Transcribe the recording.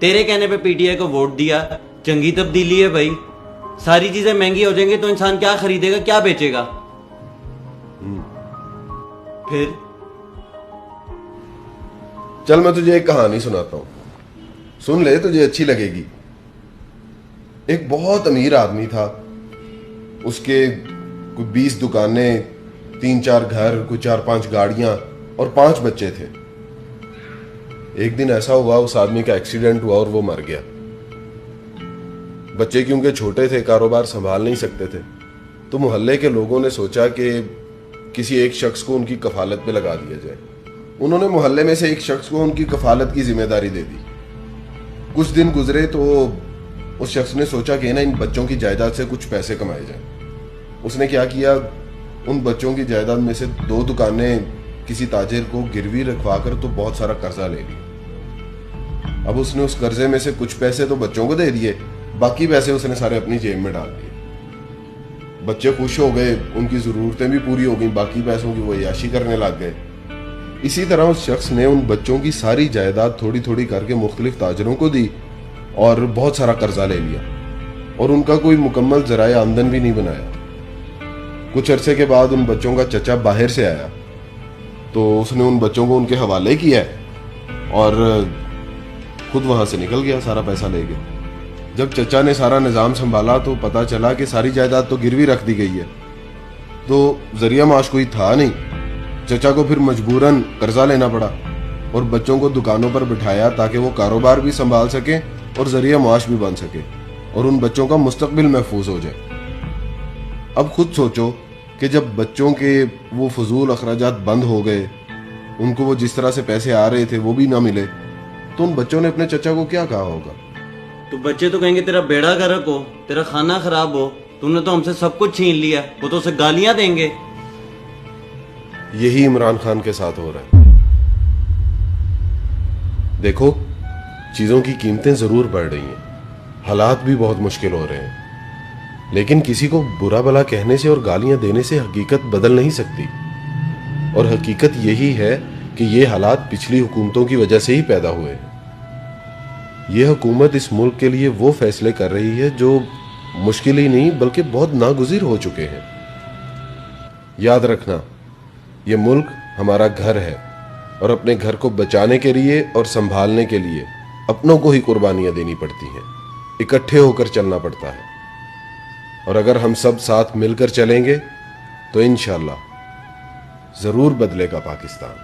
تیرے کہنے پہ پی ٹی آئی کو ووٹ دیا. چنگی تبدیلی ہے بھائی. ساری چیزیں مہنگی ہو جائیں گی تو انسان کیا خریدے گا, کیا بیچے گا؟ پھر چل میں تجھے ایک کہانی سناتا ہوں, سن لے, تجھے اچھی لگے گی. ایک بہت امیر آدمی تھا, اس کے کوئی 20 دکانیں, 3-4 گھر, کوئی 4-5 گاڑیاں اور 5 بچے تھے. ایک دن ایسا ہوا اس آدمی کا ایکسیڈنٹ ہوا اور وہ مر گیا. بچے کیونکہ چھوٹے تھے, کاروبار سنبھال نہیں سکتے تھے, تو محلے کے لوگوں نے سوچا کہ کسی ایک شخص کو ان کی کفالت پہ لگا دیا جائے. انہوں نے محلے میں سے ایک شخص کو ان کی کفالت کی ذمہ داری دے دی. کچھ دن گزرے تو اس شخص نے سوچا کہ نا ان بچوں کی جائیداد سے کچھ پیسے کمائے جائیں. اس نے کیا کیا, ان بچوں کی جائیداد میں سے 2 دکانیں کسی تاجر کو گروی رکھوا کر تو بہت سارا قرضہ لے لی. اب اس نے اس قرضے میں سے کچھ پیسے تو بچوں کو دے دیے, باقی پیسے اس نے سارے اپنی جیب میں ڈال دیے. بچے خوش ہو گئے, ان کی ضرورتیں بھی پوری ہو گئیں, باقی پیسوں کی وہ عیاشی کرنے لگ گئے. اسی طرح اس شخص نے ان بچوں کی ساری جائیداد تھوڑی تھوڑی کر کے مختلف تاجروں کو دی اور بہت سارا قرضہ لے لیا, اور ان کا کوئی مکمل ذرائع آمدن بھی نہیں بنایا. کچھ عرصے کے بعد ان بچوں کا چچا باہر سے آیا تو اس نے ان بچوں کو ان کے حوالے کیا اور خود وہاں سے نکل گیا سارا پیسہ لے کے. جب چچا نے سارا نظام سنبھالا تو پتا چلا کہ ساری جائیداد تو گروی رکھ دی گئی ہے, تو ذریعہ معاش کوئی تھا نہیں. چچا کو پھر مجبوراً قرضہ لینا پڑا اور بچوں کو دکانوں پر بٹھایا تاکہ وہ کاروبار بھی سنبھال سکیں اور ذریعہ معاش بھی بن سکے اور ان بچوں کا مستقبل محفوظ ہو جائے. اب خود سوچو کہ جب بچوں کے وہ فضول اخراجات بند ہو گئے, ان کو وہ جس طرح سے پیسے آ رہے تھے وہ بھی نہ ملے, تو ان بچوں نے اپنے چچا کو کیا کہا ہوگا؟ تو بچے تو کہیں گے تیرا بیڑا غرق ہو, تیرا کھانا خراب ہو, تم نے تو ہم سے سب کچھ چھین لیا. وہ تو اسے گالیاں دیں گے. یہی عمران خان کے ساتھ ہو رہا ہے. دیکھو, چیزوں کی قیمتیں ضرور بڑھ رہی ہیں, حالات بھی بہت مشکل ہو رہے ہیں, لیکن کسی کو برا بھلا کہنے سے اور گالیاں دینے سے حقیقت بدل نہیں سکتی. اور حقیقت یہی ہے کہ یہ حالات پچھلی حکومتوں کی وجہ سے ہی پیدا ہوئے ہیں. یہ حکومت اس ملک کے لیے وہ فیصلے کر رہی ہے جو مشکل ہی نہیں بلکہ بہت ناگزیر ہو چکے ہیں. یاد رکھنا, یہ ملک ہمارا گھر ہے اور اپنے گھر کو بچانے کے لیے اور سنبھالنے کے لیے اپنوں کو ہی قربانیاں دینی پڑتی ہیں, اکٹھے ہو کر چلنا پڑتا ہے. اور اگر ہم سب ساتھ مل کر چلیں گے تو انشاءاللہ ضرور بدلے گا پاکستان.